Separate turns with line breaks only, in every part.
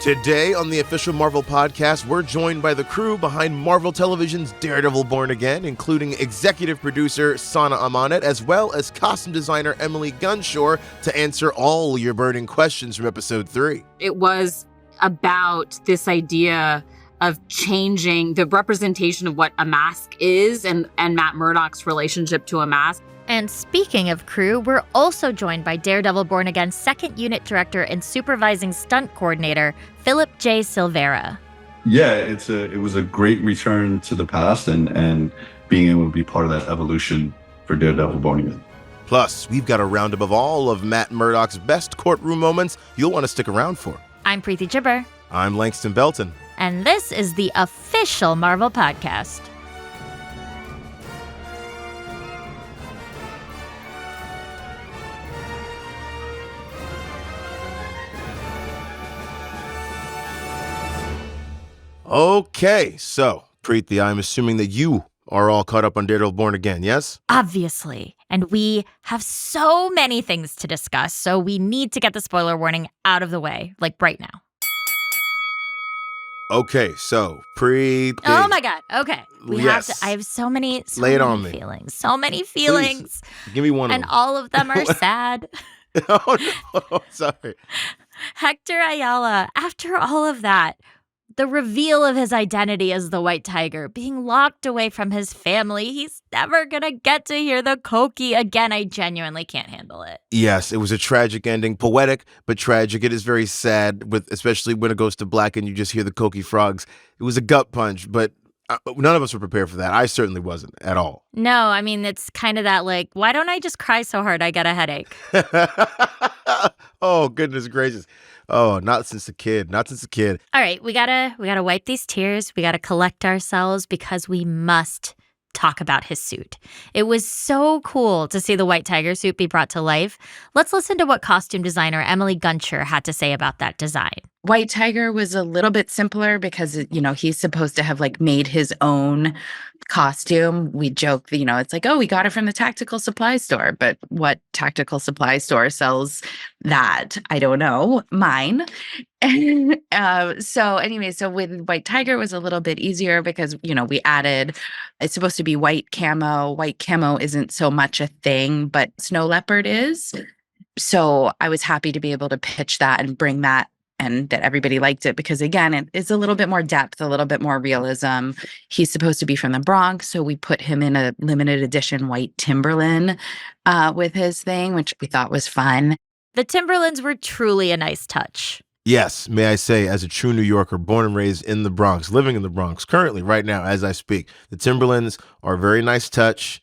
Today on the official Marvel podcast, we're joined by the crew behind Marvel Television's Daredevil Born Again, including executive producer Sana Amanat, as well as costume designer Emily Gunshore, to answer all your burning questions from episode 3.
It was about this idea of changing the representation of what a mask is and Matt Murdock's relationship to a mask.
And speaking of crew, we're also joined by Daredevil Born Again's second unit director and supervising stunt coordinator, Philip J Silvera.
Yeah, it was a great return to the past and being able to be part of that evolution for Daredevil Born Again.
Plus, we've got a roundup of all of Matt Murdock's best courtroom moments you'll want to stick around for.
I'm Preeti Chibber.
I'm Langston Belton.
And this is the official Marvel podcast.
Okay, so, Preeti, I'm assuming that you are all caught up on Daredevil Born Again, yes?
Obviously. And we have so many things to discuss, so we need to get the spoiler warning out of the way, like right now.
Okay, so, Preeti.
Oh my God, okay.
Yes.
I have so many
Lay it on me.
feelings. So many feelings.
Please, give me one
and
of them.
all of them are sad.
Oh, no, sorry.
Hector Ayala, after all of that, the reveal of his identity as the White Tiger, being locked away from his family, he's never gonna get to hear the Koki again. I genuinely can't handle it.
Yes, it was a tragic ending. Poetic, but tragic. It is very sad, especially when it goes to black and you just hear the Koki frogs. It was a gut punch, but none of us were prepared for that. I certainly wasn't at all.
No, I mean, it's kind of that like, why don't I just cry so hard I get a headache?
Oh, goodness gracious. Oh, not since a kid.
All right, we gotta wipe these tears. We gotta collect ourselves because we must talk about his suit. It was so cool to see the White Tiger suit be brought to life. Let's listen to what costume designer Emily Gunshore had to say about that design.
White Tiger was a little bit simpler because, he's supposed to have made his own costume. We joke that, it's like, oh, we got it from the tactical supply store. But what tactical supply store sells that? I don't know. Mine. So with White Tiger it was a little bit easier because, we added, it's supposed to be white camo. White camo isn't so much a thing, but snow leopard is. So I was happy to be able to pitch that and bring that, and that everybody liked it because, again, it is a little bit more depth, a little bit more realism. He's supposed to be from the Bronx, so we put him in a limited edition white Timberland with his thing, which we thought was fun.
The Timberlands were truly a nice touch.
Yes, may I say, as a true New Yorker, born and raised in the Bronx, living in the Bronx, currently, right now, as I speak, the Timberlands are a very nice touch.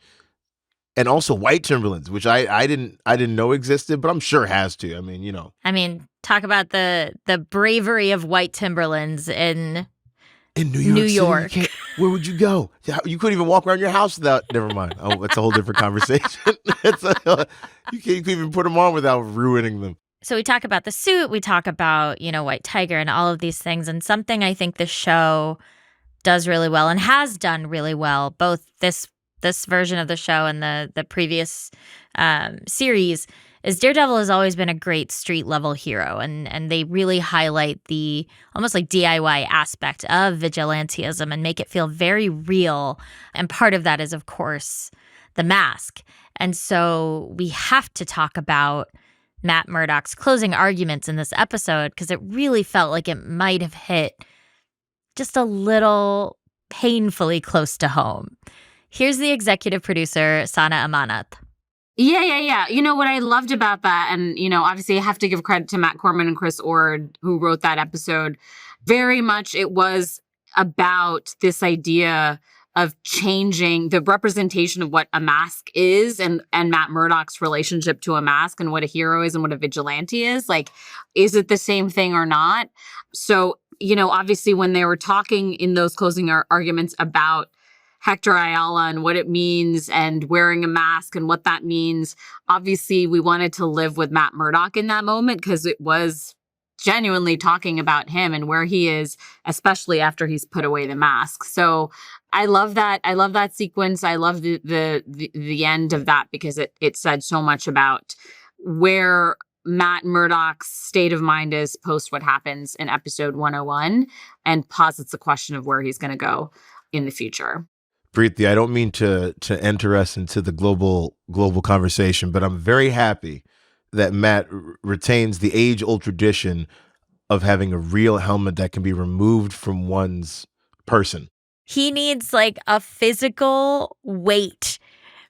And also white Timberlands, which I didn't know existed, but I'm sure has to. I mean,
talk about the bravery of white Timberlands in
New York. City, where would you go? You couldn't even walk around your house without. Never mind. Oh, that's a whole different conversation. You can't even put them on without ruining them.
So we talk about the suit, we talk about, White Tiger and all of these things. And something I think the show does really well and has done really well, both this version of the show and the previous series, is Daredevil has always been a great street level hero. And they really highlight the almost like DIY aspect of vigilantism and make it feel very real. And part of that is, of course, the mask. And so we have to talk about Matt Murdock's closing arguments in this episode because it really felt like it might have hit just a little painfully close to home. Here's the executive producer, Sana Amanat.
Yeah. What I loved about that, and, obviously I have to give credit to Matt Corman and Chris Ord, who wrote that episode. Very much it was about this idea of changing the representation of what a mask is and Matt Murdock's relationship to a mask and what a hero is and what a vigilante is. Like, is it the same thing or not? So, obviously when they were talking in those closing arguments about Hector Ayala and what it means and wearing a mask and what that means, obviously we wanted to live with Matt Murdock in that moment because it was genuinely talking about him and where he is, especially after he's put away the mask. So I love that. I love that sequence. I love the end of that because it said so much about where Matt Murdock's state of mind is post what happens in episode 101 and posits the question of where he's going to go in the future.
Preeti, I don't mean to enter us into the global conversation, but I'm very happy that Matt retains the age-old tradition of having a real helmet that can be removed from one's person.
He needs like a physical weight.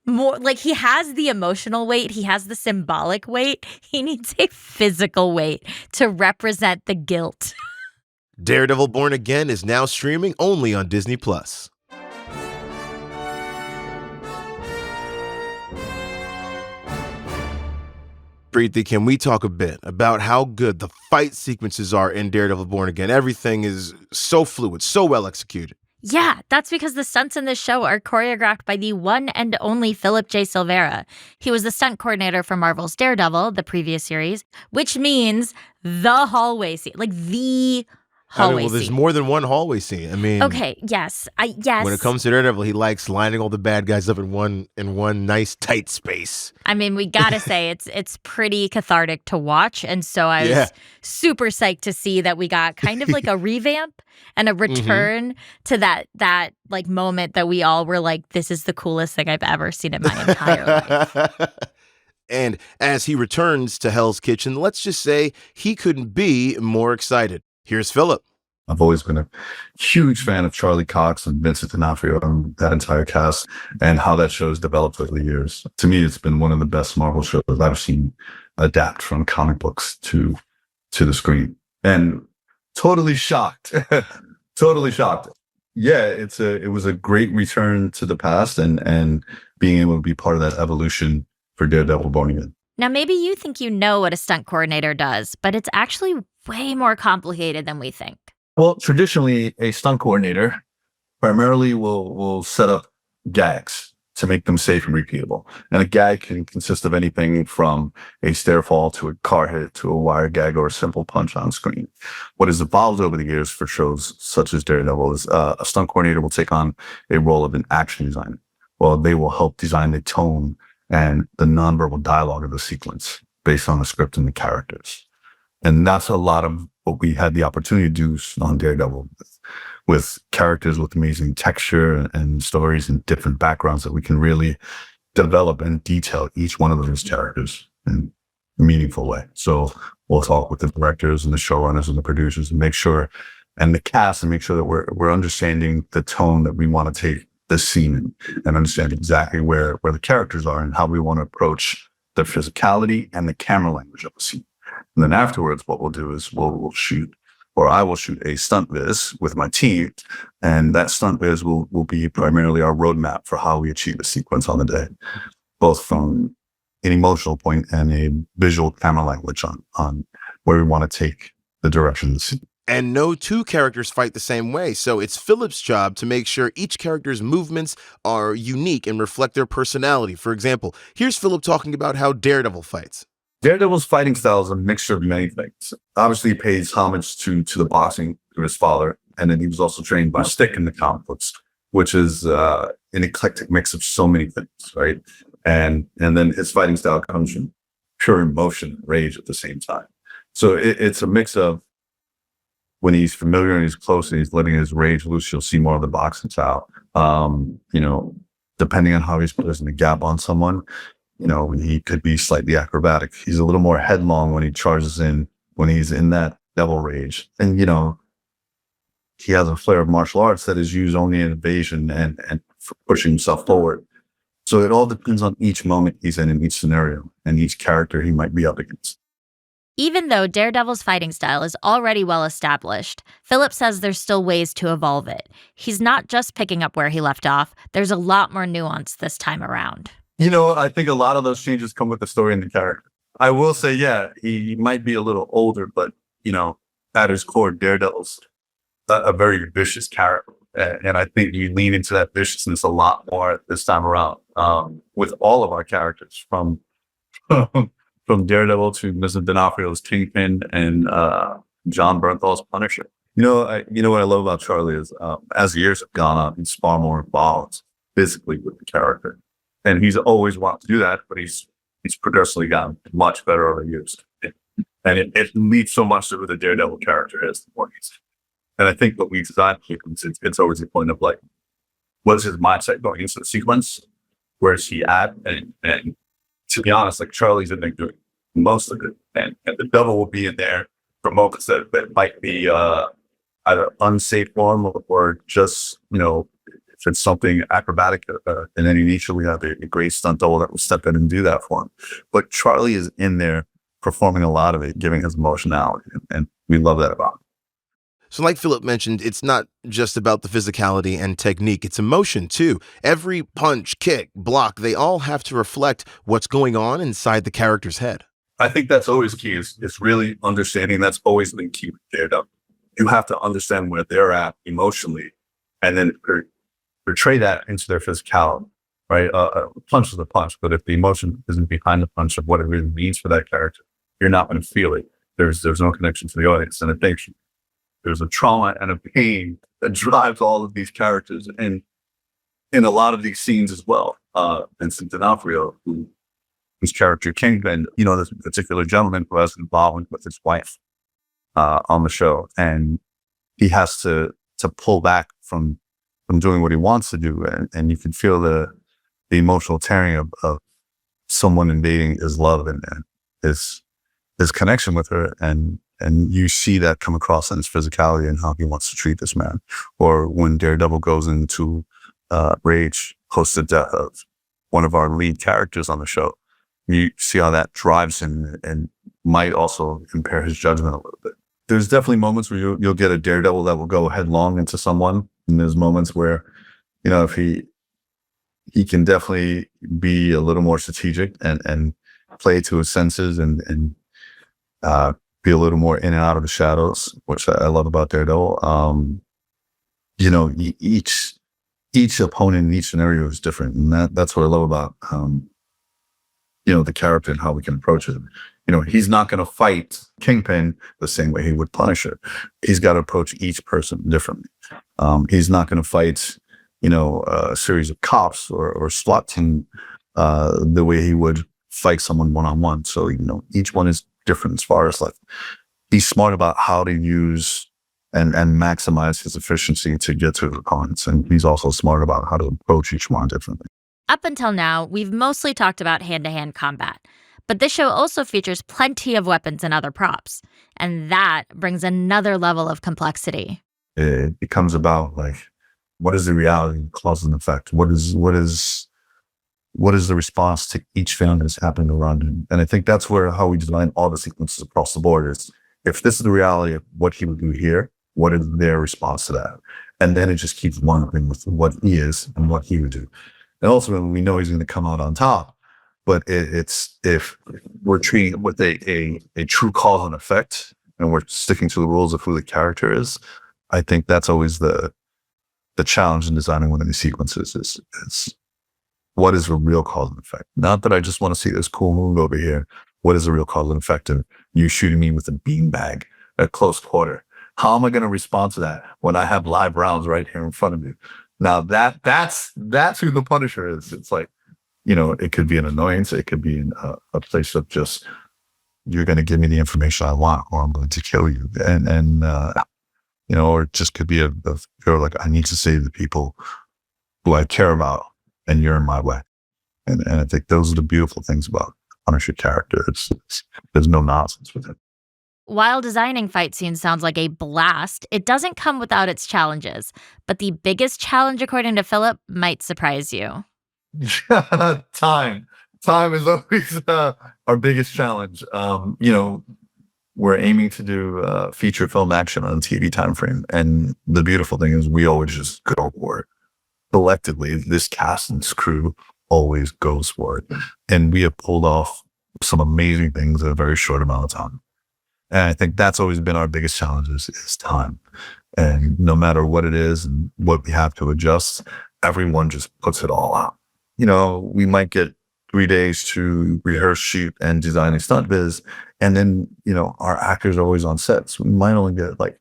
More like he has the emotional weight, he has the symbolic weight. He needs a physical weight to represent the guilt.
Daredevil Born Again is now streaming only on Disney+. Preeti, can we talk a bit about how good the fight sequences are in Daredevil Born Again? Everything is so fluid, so well executed.
Yeah, that's because the stunts in this show are choreographed by the one and only Philip J Silvera. He was the stunt coordinator for Marvel's Daredevil, the previous series, which means the hallway scene, like the hallway
there's
scene.
more than one hallway scene. I mean,
Okay, yes. Yes.
When it comes to Daredevil, he likes lining all the bad guys up in one nice tight space.
I mean, we gotta say it's pretty cathartic to watch, and so I was super psyched to see that we got kind of like a revamp and a return to that like moment that we all were like, this is the coolest thing I've ever seen in my entire life.
And as he returns to Hell's Kitchen, let's just say he couldn't be more excited. Here's Philip.
I've always been a huge fan of Charlie Cox and Vincent D'Onofrio and that entire cast and how that show's developed over the years. To me, it's been one of the best Marvel shows I've seen adapt from comic books to the screen. And totally shocked. Totally shocked. Yeah, it was a great return to the past and being able to be part of that evolution for Daredevil Born Again.
Now, maybe you think you know what a stunt coordinator does, but it's actually way more complicated than we think.
Well, traditionally, a stunt coordinator primarily will set up gags to make them safe and repeatable. And a gag can consist of anything from a stair fall to a car hit to a wire gag or a simple punch on screen. What has evolved over the years for shows such as Daredevil is a stunt coordinator will take on a role of an action designer. Well, they will help design the tone and the nonverbal dialogue of the sequence based on the script and the characters. And that's a lot of what we had the opportunity to do on Daredevil with characters with amazing texture and stories and different backgrounds that we can really develop and detail each one of those characters in a meaningful way. So we'll talk with the directors and the showrunners and the producers and make sure, and the cast, and make sure that we're understanding the tone that we want to take the scene in and understand exactly where the characters are and how we want to approach the physicality and the camera language of the scene. And then afterwards, what we'll do is we'll shoot, or I will shoot a stunt viz with my team. And that stunt viz will be primarily our roadmap for how we achieve a sequence on the day, both from an emotional point and a visual camera language on where we want to take the direction of the scene.
And no two characters fight the same way, so it's Philip's job to make sure each character's movements are unique and reflect their personality. For example, here's Philip talking about how Daredevil fights.
Daredevil's fighting style is a mixture of many things. Obviously, he pays homage to the boxing through his father, and then he was also trained by Stick in the comic books, which is an eclectic mix of so many things, right? And then his fighting style comes from pure emotion and rage at the same time. So it's a mix of when he's familiar and he's close and he's letting his rage loose, you'll see more of the boxing style. Depending on how he's closing the gap on someone, he could be slightly acrobatic. He's a little more headlong when he charges in, when he's in that devil rage. And, he has a flair of martial arts that is used only in evasion and for pushing himself forward. So it all depends on each moment he's in each scenario and each character he might be up against.
Even though Daredevil's fighting style is already well established, Philip says there's still ways to evolve it. He's not just picking up where he left off. There's a lot more nuance this time around.
I think a lot of those changes come with the story and the character. I will say, he might be a little older, but, at his core, Daredevil's a very vicious character. And I think you lean into that viciousness a lot more this time around with all of our characters, from Daredevil to Mr. D'Onofrio's Kingpin and John Bernthal's Punisher. What I love about Charlie is as the years have gone on, he's far more involved physically with the character. And he's always wanted to do that, but he's progressively gotten much better over the years in And it leads so much to who the Daredevil character is. And I think what we designed, it's always the point of like, what is his mindset going into the sequence? Where is he at? And to be honest, like Charlie's in there doing most of it. And the devil will be in there for moments that might be either unsafe form or just, if it's something acrobatic in any nature, we have a great stunt double that will step in and do that for him. But Charlie is in there performing a lot of it, giving his emotionality. And we love that about him.
So like Philip mentioned, it's not just about the physicality and technique, it's emotion too. Every punch, kick, block, they all have to reflect what's going on inside the character's head.
I think that's always key, is really understanding. That's always been key with Daredevil. You have to understand where they're at emotionally and then portray that into their physicality, right? A punch is a punch, but if the emotion isn't behind the punch of what it really means for that character, you're not going to feel it. There's no connection to the audience. And I think there's a trauma and a pain that drives all of these characters, and in a lot of these scenes as well. Vincent D'Onofrio, whose character Kingpin, this particular gentleman who has involvement with his wife on the show, and he has to pull back from doing what he wants to do, and you can feel the emotional tearing of someone invading his love and his connection with her, and you see that come across in his physicality and how he wants to treat this man. Or when Daredevil goes into rage post the death of one of our lead characters on the show, you see how that drives him and might also impair his judgment a little bit. There's definitely moments where you'll get a Daredevil that will go headlong into someone, and there's moments where, if he can definitely be a little more strategic and play to his senses and be a little more in and out of the shadows, which I love about Daredevil. Each opponent in each scenario is different, and that's what I love about the character and how we can approach it. He's not going to fight Kingpin the same way he would Punisher. He's got to approach each person differently. He's not going to fight a series of cops or SWAT team the way he would fight someone one-on-one. So each one is different as far as like, he's smart about how to use and maximize his efficiency to get to the opponents. And he's also smart about how to approach each one differently.
Up until now, we've mostly talked about hand-to-hand combat, but this show also features plenty of weapons and other props, and that brings another level of complexity.
It becomes about like, what is the reality, cause and effect? What is the response to each film that's happening around him? And I think that's how we design all the sequences across the board is, if this is the reality of what he would do here, what is their response to that? And then it just keeps wondering with what he is and what he would do. And ultimately, we know he's going to come out on top, but it's if we're treating it with a true cause and effect, and we're sticking to the rules of who the character is, I think that's always the challenge in designing one of these sequences is what is the real cause and effect? Not that I just want to see this cool move over here. What is the real cause and effect of you shooting me with a beanbag at close quarter? How am I going to respond to that when I have live rounds right here in front of me? Now that's who the Punisher is. It's like, it could be an annoyance. It could be a place of just, you're going to give me the information I want, or I'm going to kill you. Or it just could be a feel like, I need to save the people who I care about, and you're in my way. And I think those are the beautiful things about Punisher character. There's no nonsense with it.
While designing fight scenes sounds like a blast, it doesn't come without its challenges. But the biggest challenge, according to Philip, might surprise you.
Time is always our biggest challenge. We're aiming to do feature film action on a TV time frame, and the beautiful thing is we always just go for it. Collectively, this cast and crew always goes for it, and we have pulled off some amazing things in a very short amount of time. And I think that's always been our biggest challenge is time. And no matter what it is and what we have to adjust, everyone just puts it all out. We might get 3 days to rehearse, shoot, and design a stunt biz. And then, our actors are always on set. So we might only get like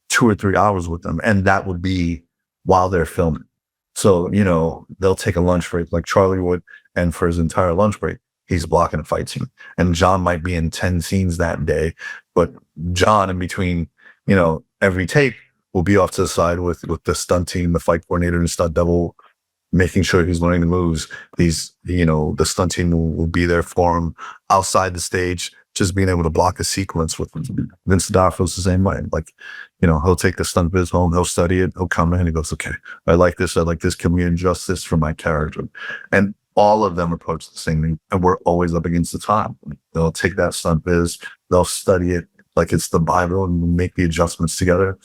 2 or 3 hours with them. And that would be while they're filming. So, they'll take a lunch break like Charlie would. And for his entire lunch break, he's blocking a fight scene. And John might be in 10 scenes that day, but John, in between, every take, will be off to the side with the stunt team, the fight coordinator, and stunt double, making sure he's learning the moves. The stunt team will be there for him outside the stage, just being able to block a sequence with him. Vince D'Onofrio's the same way. Like, he'll take the stunt biz home, he'll study it, he'll come in, he goes, okay, I like this. Can we adjust this for my character? And all of them approach the same thing, and we're always up against the time. They'll take that stunt biz, they'll study it like it's the Bible, and make the adjustments together.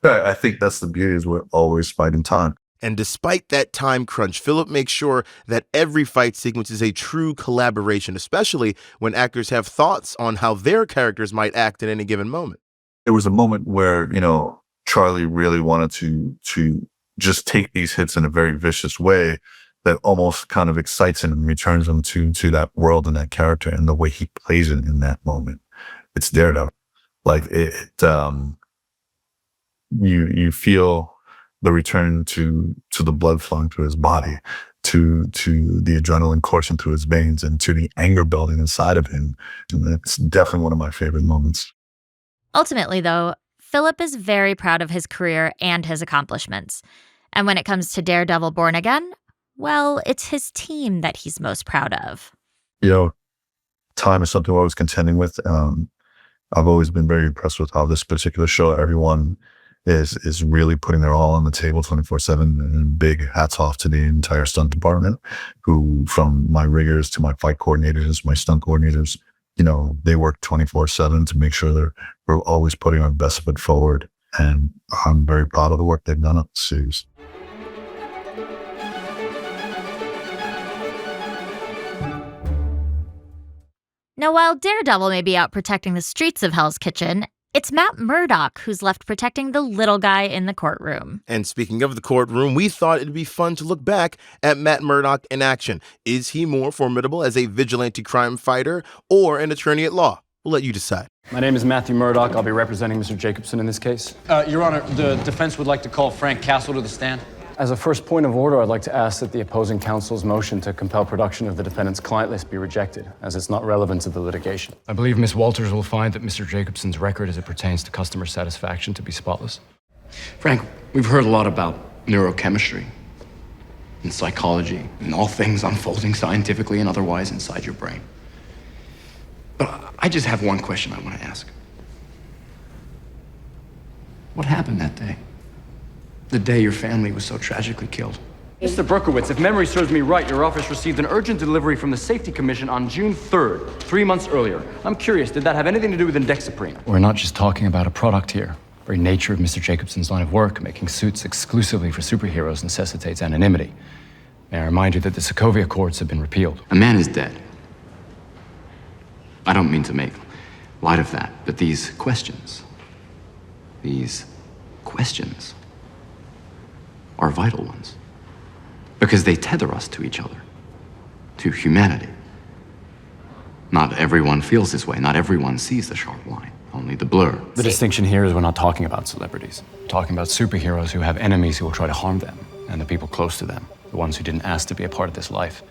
I think that's the beauty, is we're always fighting time.
And despite that time crunch, Philip makes sure that every fight sequence is a true collaboration, especially when actors have thoughts on how their characters might act at any given moment.
There was a moment where, Charlie really wanted to just take these hits in a very vicious way that almost kind of excites him and returns him to that world and that character, and the way he plays it in that moment. It's Daredevil. Like you feel the return to the blood flowing through his body, to the adrenaline coursing through his veins, and to the anger building inside of him. And it's definitely one of my favorite moments.
Ultimately, though, Philip is very proud of his career and his accomplishments. And when it comes to Daredevil Born Again, well, it's his team that he's most proud of.
Time is something I was contending with. I've always been very impressed with how this particular show, everyone is really putting their all on the table 24/7, and big hats off to the entire stunt department, who, from my riggers to my fight coordinators, my stunt coordinators, they work 24/7 to make sure we're always putting our best foot forward. And I'm very proud of the work they've done on the series.
Now, while Daredevil may be out protecting the streets of Hell's Kitchen, it's Matt Murdock who's left protecting the little guy in the courtroom.
And speaking of the courtroom, we thought it'd be fun to look back at Matt Murdock in action. Is he more formidable as a vigilante crime fighter or an attorney at law? We'll let you decide.
My name is Matthew Murdock. I'll be representing Mr. Jacobson in this case.
Your Honor, the defense would like to call Frank Castle to the stand.
As a first point of order, I'd like to ask that the opposing counsel's motion to compel production of the defendant's client list be rejected, as it's not relevant to the litigation. I believe Ms. Walters will find that Mr. Jacobson's record as it pertains to customer satisfaction to be spotless.
Frank, we've heard a lot about neurochemistry and psychology and all things unfolding scientifically and otherwise inside your brain. But I just have one question I want to ask. What happened that day? The day your family was so tragically killed?
Mr. Berkowitz, if memory serves me right, your office received an urgent delivery from the Safety Commission on June 3rd, 3 months earlier. I'm curious, did that have anything to do with Indexaprine? We're not just talking about a product here. The very nature of Mr. Jacobson's line of work, making suits exclusively for superheroes, necessitates anonymity. May I remind you that the Sokovia courts have been repealed.
A man is dead. I don't mean to make light of that, but these questions are vital ones, because they tether us to each other, to humanity. Not everyone feels this way. Not everyone sees the sharp line, only the blur.
The distinction here is we're not talking about celebrities. We're talking about superheroes who have enemies who will try to harm them, and the people close to them, the ones who didn't ask to be a part of this life.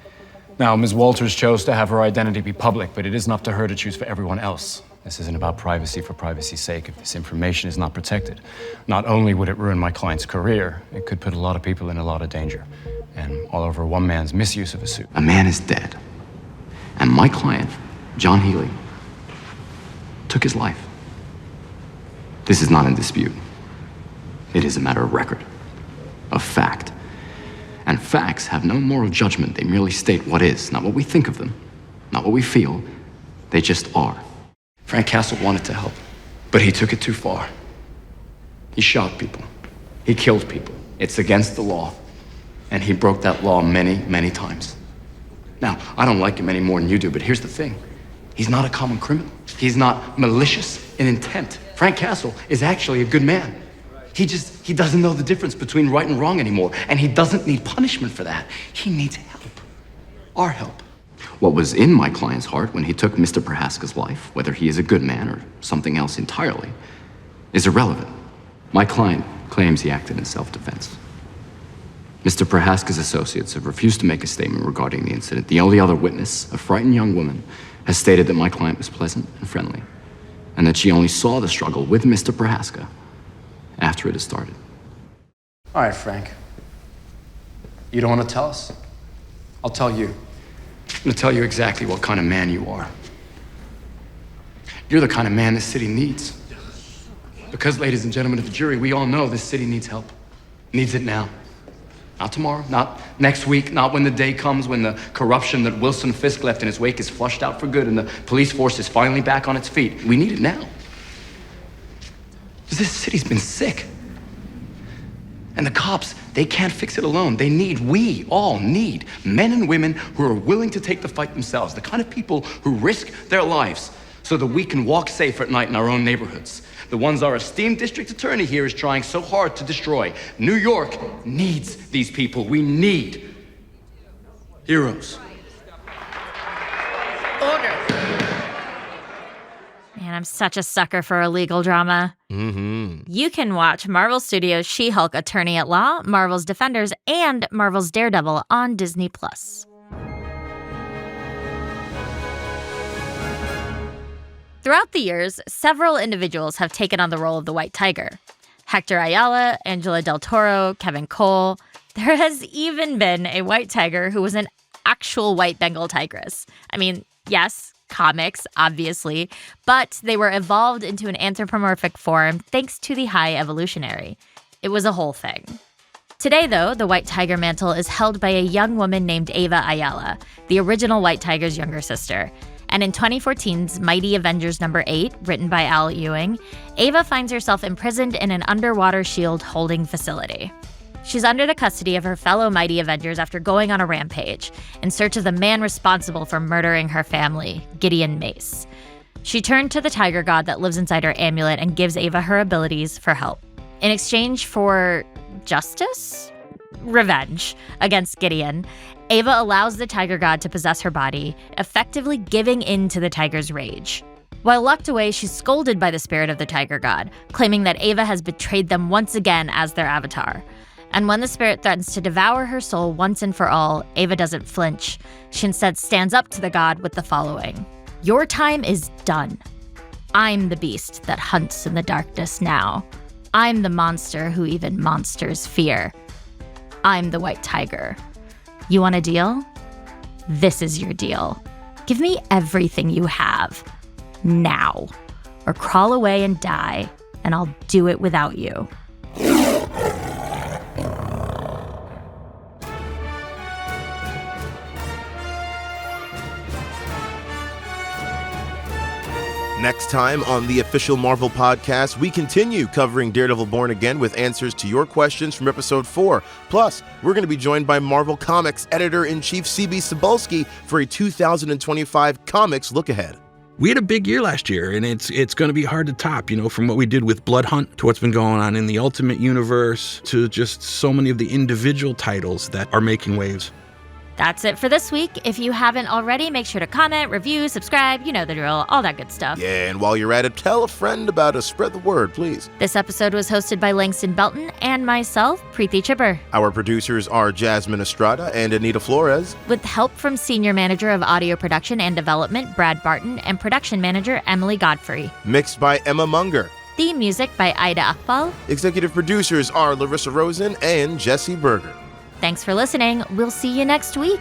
Now, Ms. Walters chose to have her identity be public, but it isn't up to her to choose for everyone else. This isn't about privacy for privacy's sake. If this information is not protected, not only would it ruin my client's career, it could put a lot of people in a lot of danger. And all over one man's misuse of a suit.
A man is dead. And my client, John Healy, took his life. This is not in dispute. It is a matter of record, of fact. And facts have no moral judgment. They merely state what is, not what we think of them, not what we feel. They just are. Frank Castle wanted to help, but he took it too far. He shot people. He killed people. It's against the law. And he broke that law many, many times. Now, I don't like him any more than you do, but here's the thing. He's not a common criminal. He's not malicious in intent. Frank Castle is actually a good man. He doesn't know the difference between right and wrong anymore, and he doesn't need punishment for that. He needs help. Our help. What was in my client's heart when he took Mr. Prohaska's life, whether he is a good man or something else entirely, is irrelevant. My client claims he acted in self-defense. Mr. Prohaska's associates have refused to make a statement regarding the incident. The only other witness, a frightened young woman, has stated that my client was pleasant and friendly, and that she only saw the struggle with Mr. Prohaska after it had started.
All right, Frank. You don't want to tell us? I'll tell you.
I'm going to tell you exactly what kind of man you are. You're the kind of man this city needs. Because, ladies and gentlemen of the jury, we all know this city needs help. Needs it now. Not tomorrow, not next week, not when the day comes when the corruption that Wilson Fisk left in his wake is flushed out for good and the police force is finally back on its feet. We need it now. Because this city's been sick. And the cops, they can't fix it alone. We all need men and women who are willing to take the fight themselves, the kind of people who risk their lives so that we can walk safe at night in our own neighborhoods. The ones our esteemed district attorney here is trying so hard to destroy. New York needs these people. We need heroes.
Man, I'm such a sucker for a legal drama.
Mm-hmm.
You can watch Marvel Studios' She-Hulk Attorney at Law, Marvel's Defenders, and Marvel's Daredevil on Disney+. Throughout the years, several individuals have taken on the role of the White Tiger. Hector Ayala, Angela Del Toro, Kevin Cole. There has even been a White Tiger who was an actual white Bengal tigress. I mean, yes, comics, obviously, but they were evolved into an anthropomorphic form thanks to the High Evolutionary. It was a whole thing. Today, though, the White Tiger mantle is held by a young woman named Ava Ayala, the original White Tiger's younger sister. And in 2014's Mighty Avengers number 8, written by Al Ewing, Ava finds herself imprisoned in an underwater shield holding facility. She's under the custody of her fellow Mighty Avengers after going on a rampage, in search of the man responsible for murdering her family, Gideon Mace. She turned to the tiger god that lives inside her amulet and gives Ava her abilities for help. In exchange for justice? Revenge against Gideon, Ava allows the tiger god to possess her body, effectively giving in to the tiger's rage. While locked away, she's scolded by the spirit of the tiger god, claiming that Ava has betrayed them once again as their avatar. And when the spirit threatens to devour her soul once and for all, Ava doesn't flinch. She instead stands up to the god with the following: "Your time is done. I'm the beast that hunts in the darkness now. I'm the monster who even monsters fear. I'm the White Tiger. You want a deal? This is your deal. Give me everything you have. Now. Or crawl away and die, and I'll do it without you."
Next time on the official Marvel podcast, we continue covering Daredevil Born Again with answers to your questions from episode 4. Plus, we're going to be joined by Marvel Comics editor-in-chief C.B. Cebulski for a 2025 comics look-ahead.
We had a big year last year, and it's going to be hard to top, from what we did with Blood Hunt to what's been going on in the Ultimate Universe to just so many of the individual titles that are making waves.
That's it for this week. If you haven't already, make sure to comment, review, subscribe, you know the drill, all that good stuff.
Yeah, and while you're at it, tell a friend about us. Spread the word, please.
This episode was hosted by Langston Belton and myself, Preeti Chibber.
Our producers are Jasmine Estrada and Anita Flores,
with help from Senior Manager of Audio Production and Development, Brad Barton, and Production Manager, Emily Godfrey.
Mixed by Emma Munger.
Theme music by Ida Akbal.
Executive producers are Larissa Rosen and Jesse Berger.
Thanks for listening. We'll see you next week.